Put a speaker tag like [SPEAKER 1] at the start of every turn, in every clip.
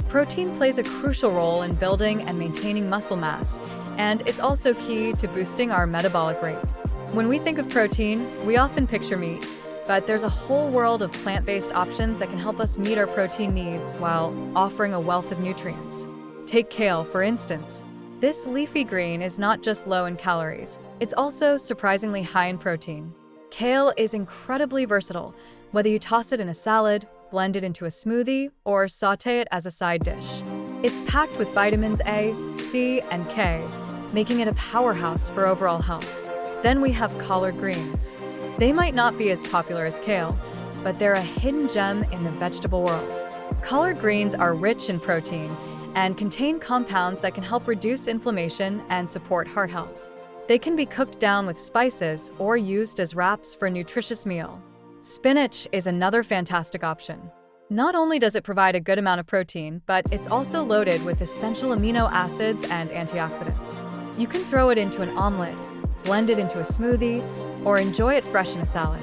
[SPEAKER 1] Protein plays a crucial role in building and maintaining muscle mass, and it's also key to boosting our metabolic rate. When we think of protein, we often picture meat, but there's a whole world of plant-based options that can help us meet our protein needs while offering a wealth of nutrients. Take kale, for instance. This leafy green is not just low in calories, it's also surprisingly high in protein. Kale is incredibly versatile, whether you toss it in a salad, blend it into a smoothie, or sauté it as a side dish. It's packed with vitamins A, C, and K, making it a powerhouse for overall health. Then we have collard greens. They might not be as popular as kale, but they're a hidden gem in the vegetable world. Collard greens are rich in protein and contain compounds that can help reduce inflammation and support heart health. They can be cooked down with spices or used as wraps for a nutritious meal. Spinach is another fantastic option. Not only does it provide a good amount of protein, but it's also loaded with essential amino acids and antioxidants. You can throw it into an omelet, blend it into a smoothie, or enjoy it fresh in a salad.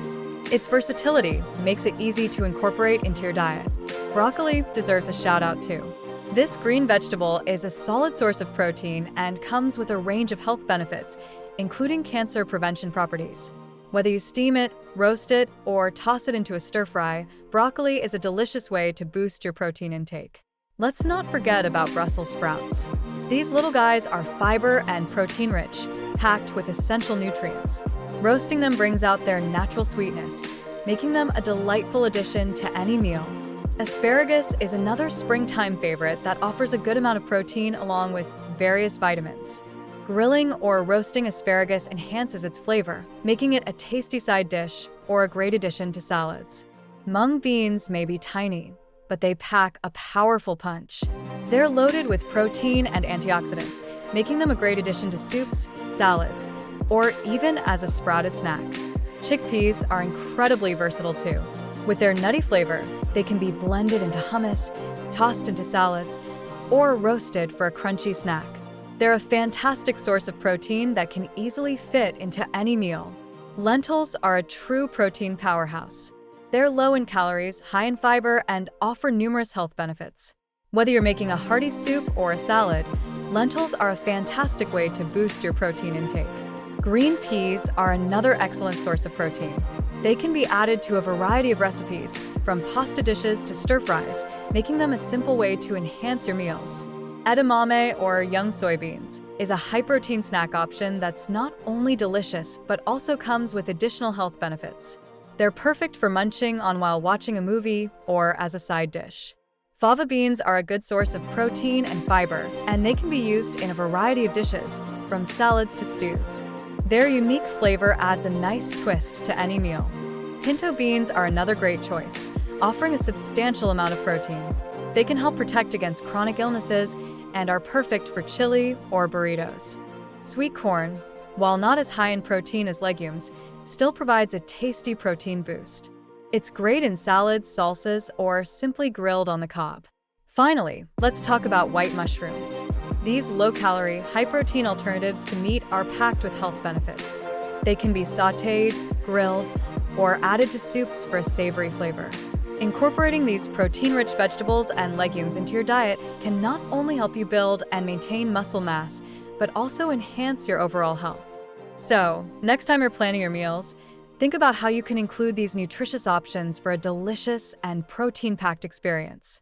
[SPEAKER 1] Its versatility makes it easy to incorporate into your diet. Broccoli deserves a shout out too. This green vegetable is a solid source of protein and comes with a range of health benefits, including cancer prevention properties. Whether you steam it, roast it, or toss it into a stir-fry, broccoli is a delicious way to boost your protein intake. Let's not forget about Brussels sprouts. These little guys are fiber and protein-rich, packed with essential nutrients. Roasting them brings out their natural sweetness, making them a delightful addition to any meal. Asparagus is another springtime favorite that offers a good amount of protein along with various vitamins. Grilling or roasting asparagus enhances its flavor, making it a tasty side dish or a great addition to salads. Mung beans may be tiny, but they pack a powerful punch. They're loaded with protein and antioxidants, making them a great addition to soups, salads, or even as a sprouted snack. Chickpeas are incredibly versatile too. With their nutty flavor, they can be blended into hummus, tossed into salads, or roasted for a crunchy snack. They're a fantastic source of protein that can easily fit into any meal. Lentils are a true protein powerhouse. They're low in calories, high in fiber, and offer numerous health benefits. Whether you're making a hearty soup or a salad, lentils are a fantastic way to boost your protein intake. Green peas are another excellent source of protein. They can be added to a variety of recipes, from pasta dishes to stir-fries, making them a simple way to enhance your meals. Edamame, or young soybeans, is a high-protein snack option that's not only delicious, but also comes with additional health benefits. They're perfect for munching on while watching a movie or as a side dish. Fava beans are a good source of protein and fiber, and they can be used in a variety of dishes, from salads to stews. Their unique flavor adds a nice twist to any meal. Pinto beans are another great choice, offering a substantial amount of protein. They can help protect against chronic illnesses and are perfect for chili or burritos. Sweet corn, while not as high in protein as legumes, still provides a tasty protein boost. It's great in salads, salsas, or simply grilled on the cob. Finally, let's talk about white mushrooms. These low-calorie, high-protein alternatives to meat are packed with health benefits. They can be sautéed, grilled, or added to soups for a savory flavor. Incorporating these protein-rich vegetables and legumes into your diet can not only help you build and maintain muscle mass, but also enhance your overall health. So, next time you're planning your meals, think about how you can include these nutritious options for a delicious and protein-packed experience.